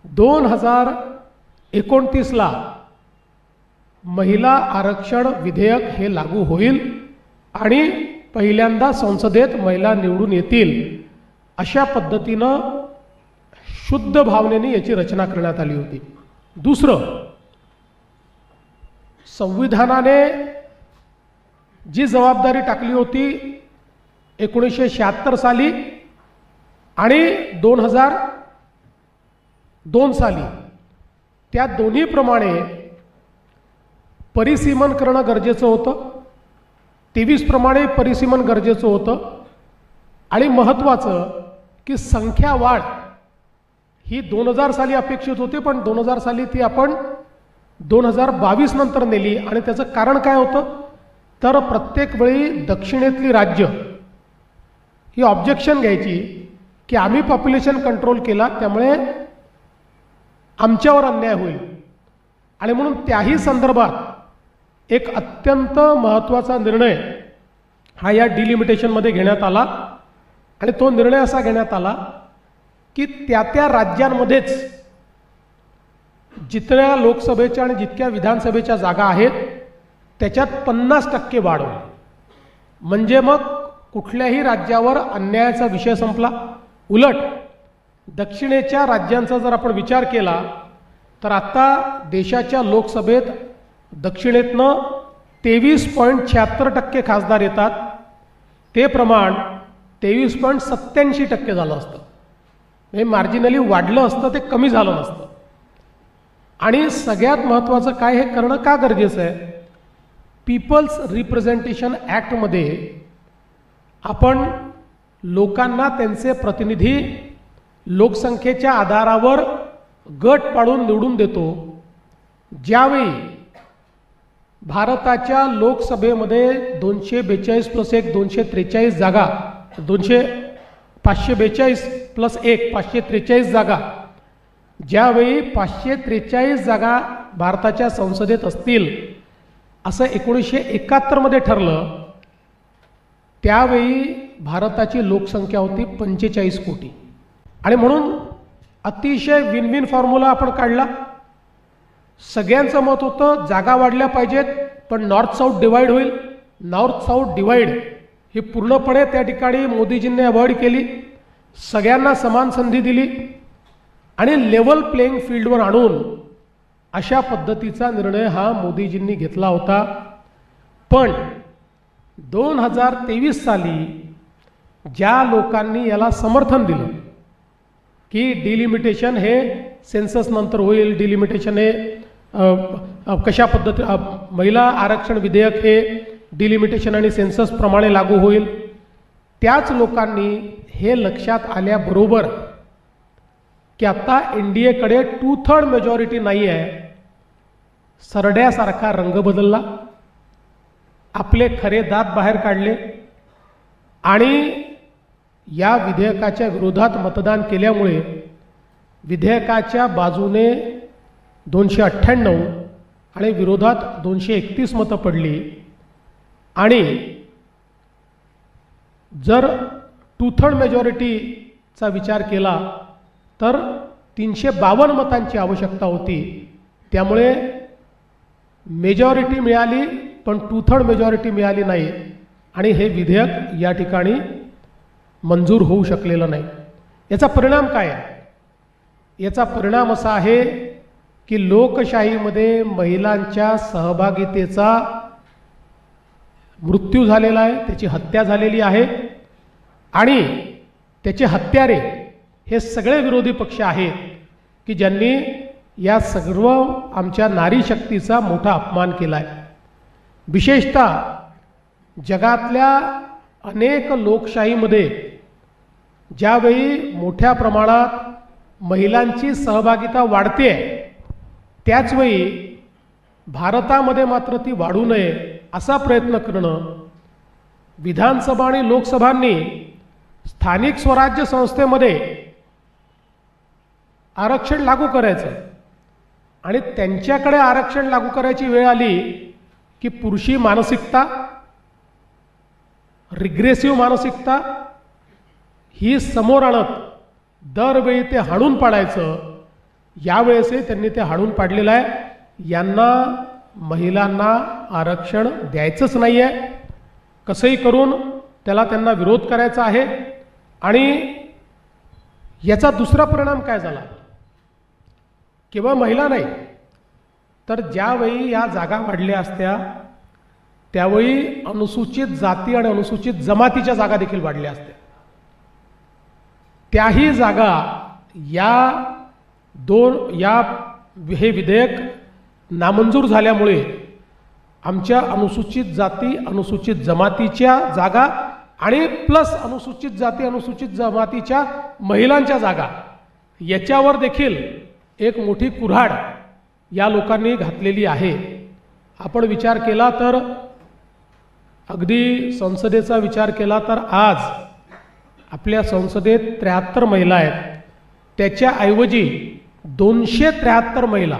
2029ला महिला आरक्षण विधेयक हे लागू होईल आणि पहिल्यांदा संसदेत महिला निवडून येतील अशा पद्धतीनं शुद्ध भावनेने याची रचना करण्यात आली होती। दुसरं, संविधानाने जी जबाबदारी टाकली होती 1976 साली आणि 2002 साली, त्या दोन्हीप्रमाणे परिसीमन करणं गरजेचं होतं। 23 प्रमाणे परिसीमन गरजेचं होतं आणि महत्त्वाचं की संख्या वाढ ही 2000 साली अपेक्षित होती, पण 2000 साली ती आपण 2022 नंतर नेली। आणि त्याचं कारण काय होतं तर प्रत्येक वेळी दक्षिणेतली राज्य ही ऑब्जेक्शन घ्यायची की आम्ही पॉप्युलेशन कंट्रोल केला त्यामुळे आमच्यावर अन्याय होईल, आणि म्हणून त्याही संदर्भात एक अत्यंत महत्त्वाचा निर्णय हा या डिलिमिटेशनमध्ये घेण्यात आला। आणि तो निर्णय असा घेण्यात आला की त्या राज्यांमध्येच जितक्या लोकसभेच्या आणि जितक्या विधानसभेच्या जागा आहेत त्याच्यात 50% वाढ होईल। म्हणजे मग कुठल्याही राज्यावर अन्यायाचा विषय संपला। उलट दक्षिणेच्या राज्यांचा जर आपण विचार केला तर आता देशाच्या लोकसभेत दक्षिणेतनं 23.76% खासदार येतात, ते प्रमाण 23.87% झालं असतं। हे मार्जिनली वाढलं असतं, ते कमी झालं नसतं। आणि सगळ्यात महत्त्वाचं काय, हे करणं का गरजेचं आहे, पीपल्स रिप्रेझेंटेशन ॲक्टमध्ये आपण लोकांना त्यांचे प्रतिनिधी लोकसंख्येच्या आधारावर गट पाडून निवडून देतो। ज्यावेळी भारताच्या लोकसभेमध्ये 242 + 1 243 जागा, 542 + 1 543 जागा, ज्यावेळी 543 जागा भारताच्या संसदेत असतील असं 1971 मध्ये ठरलं, त्यावेळी भारताची लोकसंख्या होती 45 कोटी। आणि म्हणून अतिशय विन विन फॉर्म्युला आपण काढला। सगळ्यांचं मत होतं जागा वाढल्या पाहिजेत, पण नॉर्थ साऊथ डिवाइड होईल। नॉर्थ साऊथ डिवाइड ही पूर्णपणे त्या ठिकाणी मोदीजींनी अवॉइड केली, सगळ्यांना समान संधी दिली आणि लेवल प्लेइंग फील्डवर आणून अशा पद्धतीचा निर्णय हा मोदीजींनी घेतला होता। पण 2023 साली ज्या लोकांनी याला समर्थन दिलं की डिलिमिटेशन हे सेन्सस नंतर होईल, डिलिमिटेशन हे कशा पद्धती महिला आरक्षण विधेयक हे डिलिमिटेशन आणि सेन्सस प्रमाणे लागू होईल, त्याच लोकांनी हे लक्षात आल्याबरोबर की आता एनडीएकडे 2/3 मेजॉरिटी नाही आहे, सरड्यासारखा रंग बदलला, आपले खरे दात बाहेर काढले आणि या विधेयकाच्या विरोधात मतदान केल्यामुळे विधेयकाच्या बाजूने 298 आणि विरोधात 231 मतं पडली। आणि जर 2/3 मेजॉरिटीचा विचार केला तर 352 मतांची आवश्यकता होती। त्यामुळे मेजॉरिटी मिळाली पण 2/3 मेजॉरिटी मिळाली नाही आणि हे विधेयक या ठिकाणी मंजूर होऊ शकलेलं नाही। याचा परिणाम काय आहे? याचा परिणाम असा आहे की लोकशाहीमध्ये महिलांच्या सहभागितेचा मृत्यू झालेला आहे, त्याची हत्या झालेली आहे आणि त्याचे हत्यारे हे सगळे विरोधी पक्ष आहेत की ज्यांनी या सर्व आमच्या नारी शक्तीचा मोठा अपमान केला आहे। विशेषतः जगातल्या अनेक लोकशाहीमध्ये ज्यावेळी मोठ्या प्रमाणात महिलांची सहभागिता वाढते त्याचवेळी भारतामध्ये मात्र ती वाढू नये असा प्रयत्न करणं, विधानसभा आणि लोकसभांनी स्थानिक स्वराज्य संस्थेमध्ये आरक्षण लागू करायचं आणि त्यांच्याकडे आरक्षण लागू करायची वेळ आली की पुरुषी मानसिकता, रिग्रेसिव्ह मानसिकता ही समोर आणत दरवेळी ते हाणून पाडायचं। यावेळेसही त्यांनी ते हाडून पाडलेलं आहे। यांना महिलांना आरक्षण द्यायचंच नाही आहे, कसंही करून त्यांना विरोध करायचा आहे। आणि याचा दुसरा परिणाम काय झाला, केवळ महिला नाही तर ज्यावेळी या जागा वाढल्या असत्या त्यावेळी अनुसूचित जाती आणि अनुसूचित जमातीच्या जागा देखील वाढल्या असत्या। त्याही जागा हे विधेयक नामंजूर झाल्यामुळे आमच्या अनुसूचित जाती अनुसूचित जमातीच्या जागा आणि प्लस अनुसूचित जाती अनुसूचित जमातीच्या महिलांच्या जागा याच्यावर देखील एक मोठी कुऱ्हाड या लोकांनी घातलेली आहे। आपण विचार केला तर अगदी संसदेचा विचार केला तर आज आपल्या संसदेत 73 महिला आहेत, त्याच्याऐवजी 273 महिला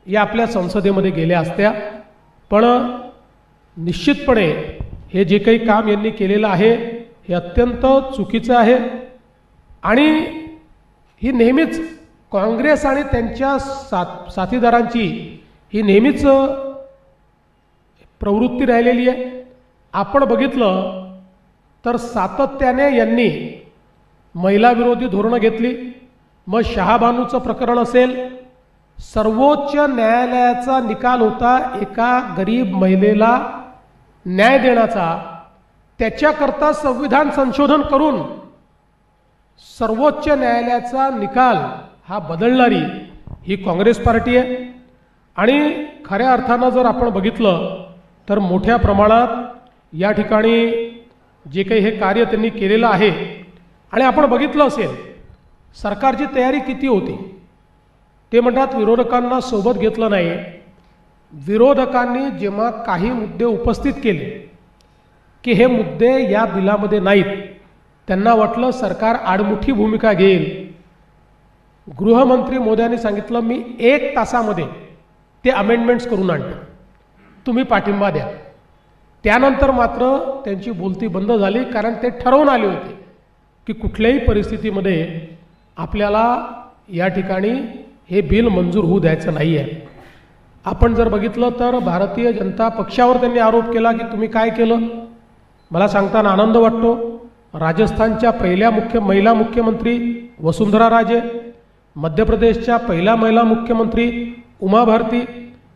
या आपल्या संसदेमध्ये गेल्या असत्या। पण निश्चितपणे हे जे काही काम यांनी केलेलं आहे हे अत्यंत चुकीचं आहे आणि ही नेहमीच काँग्रेस आणि त्यांच्या साथीदारांची ही नेहमीच प्रवृत्ती राहिलेली आहे। आपण बघितलं तर सातत्याने यांनी महिला विरोधी धोरणं घेतली। मग शहाबानूचं प्रकरण असेल, सर्वोच्च न्यायालयाचा निकाल होता एका गरीब महिलेला न्याय देण्याचा, त्याच्याकरता संविधान संशोधन करून सर्वोच्च न्यायालयाचा निकाल हा बदलणारी ही काँग्रेस पार्टी आहे। आणि खऱ्या अर्थानं जर आपण बघितलं तर मोठ्या प्रमाणात या ठिकाणी जे काही हे कार्य त्यांनी केलेलं आहे आणि आपण बघितलं असेल सरकारची तयारी किती होती। ते म्हणतात विरोधकांना सोबत घेतलं नाही। विरोधकांनी जेव्हा काही मुद्दे उपस्थित केले की हे मुद्दे या बिलामध्ये नाहीत, त्यांना वाटलं सरकार आडमुठी भूमिका घेईल। गृहमंत्री मोदयांनी सांगितलं मी 1 तासामध्ये ते अमेंडमेंट्स करून आणतो, तुम्ही पाठिंबा द्या। त्यानंतर मात्र त्यांची बोलती बंद झाली, कारण ते ठरवून आले होते की कुठल्याही परिस्थितीमध्ये आपल्याला या ठिकाणी हे बिल मंजूर होऊ द्यायचं नाही आहे। आपण जर बघितलं तर भारतीय जनता पक्षावर त्यांनी आरोप केला की तुम्ही काय केलं। मला सांगताना आनंद वाटतो, राजस्थानच्या पहिल्या महिला मुख्यमंत्री वसुंधरा राजे, मध्य प्रदेशच्या पहिल्या महिला मुख्यमंत्री उमा भारती,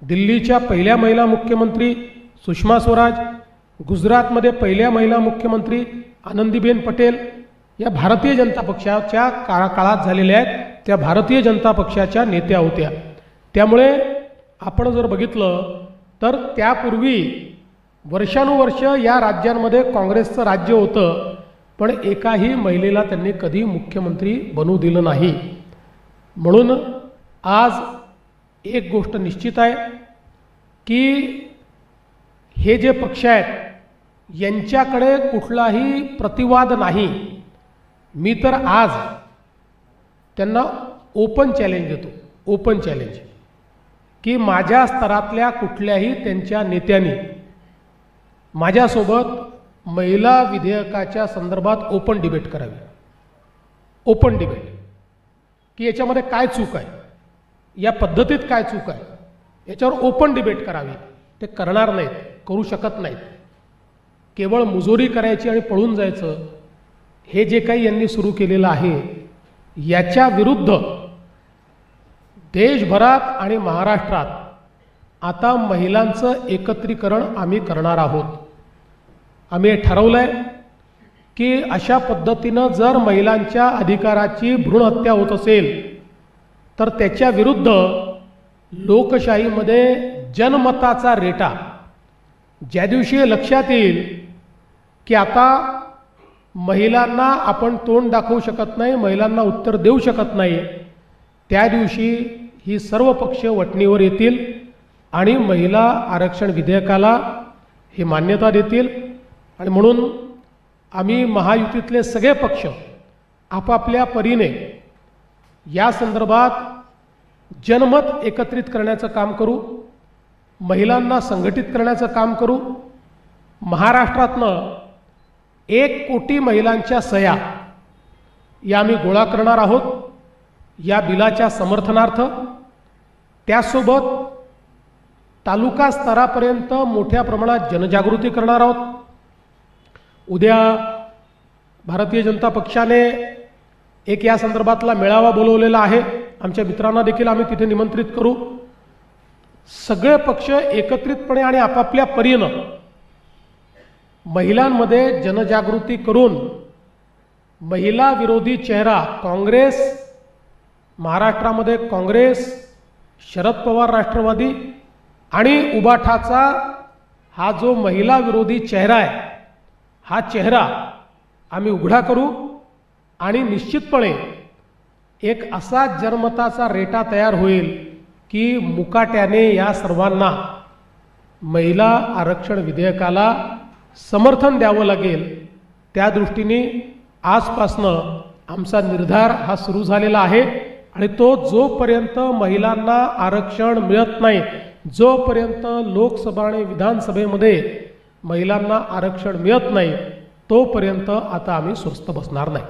दिल्लीच्या पहिल्या महिला मुख्यमंत्री सुषमा स्वराज, गुजरातमध्ये पहिल्या महिला मुख्यमंत्री आनंदीबेन पटेल या भारतीय जनता पक्षाच्या काळात झालेल्या आहेत, त्या भारतीय जनता पक्षाच्या नेत्या होत्या। त्यामुळे आपण जर बघितलं तर त्यापूर्वी वर्षानुवर्ष या राज्यांमध्ये काँग्रेसचं राज्य होतं, पण एकाही महिलेला त्यांनी कधी मुख्यमंत्री बनवू दिलं नाही। म्हणून आज एक गोष्ट निश्चित आहे की हे जे पक्ष आहेत यांच्याकडे कुठलाही प्रतिवाद नाही। मी तर आज त्यांना ओपन चॅलेंज देतो, ओपन चॅलेंज, की माझ्या स्तरातल्या कुठल्याही त्यांच्या नेत्यांनी माझ्यासोबत महिला विधेयकाच्या संदर्भात ओपन डिबेट करावी। ओपन डिबेट की याच्यामध्ये काय चूक आहे, या पद्धतीत काय चूक आहे, याच्यावर ओपन डिबेट करावी। ते करणार नाहीत, करू शकत नाहीत। केवळ मुजोरी करायची आणि पळून जायचं, हे जे काही यांनी सुरू केलेलं आहे याच्या विरुद्ध देशभरात आणि महाराष्ट्रात आता महिलांचं एकत्रीकरण आम्ही करणार आहोत। आम्ही हे ठरवलंय की अशा पद्धतीनं जर महिलांच्या अधिकाराची भ्रूण हत्या होत असेल तर त्याच्या विरुद्ध लोकशाहीमध्ये जनमताचा रेटा ज्या दिवशी लक्षात येईल की आता महिलांना आपण तोंड दाखवू शकत नाही, महिलांना उत्तर देऊ शकत नाही, त्या दिवशी ही सर्व पक्ष वटणीवर येतील आणि महिला आरक्षण विधेयकाला ही मान्यता देतील। आणि म्हणून आम्ही महायुतीतले सगळे पक्ष आपापल्या परीने या संदर्भात जनमत एकत्रित करण्याचं काम करू, महिलांना संघटित करण्याचं काम करू। महाराष्ट्रातनं 1 कोटी महिलांच्या सह्या या आम्ही गोळा करणार आहोत या बिलाच्या समर्थनार्थ, त्यासोबत तालुका स्तरापर्यंत मोठ्या प्रमाणात जनजागृती करणार आहोत। उद्या भारतीय जनता पक्षाने एक या संदर्भातला मेळावा बोलवलेला आहे। आमच्या मित्रांना देखील आम्ही तिथे निमंत्रित करू। सगळे पक्ष एकत्रितपणे आणि आपापल्या परीनं महिलांमध्ये जनजागृती करून महिला विरोधी चेहरा काँग्रेस, महाराष्ट्रामध्ये काँग्रेस, शरद पवार राष्ट्रवादी आणि उबाठाचा हा जो महिला विरोधी चेहरा आहे, हा चेहरा आम्ही उघडा करू आणि निश्चितपणे एक असा जनमताचा रेटा तयार होईल की मुकाट्याने या सर्वांना महिला आरक्षण विधेयकाला समर्थन द्यावं लागेल। त्या दृष्टीने आजपासनं आमचा निर्धार हा सुरू झालेला आहे आणि तो जोपर्यंत महिलांना आरक्षण मिळत नाही, जोपर्यंत लोकसभा आणि विधानसभेमध्ये महिलांना आरक्षण मिळत नाही, तोपर्यंत आता आम्ही स्वस्थ बसणार नाही।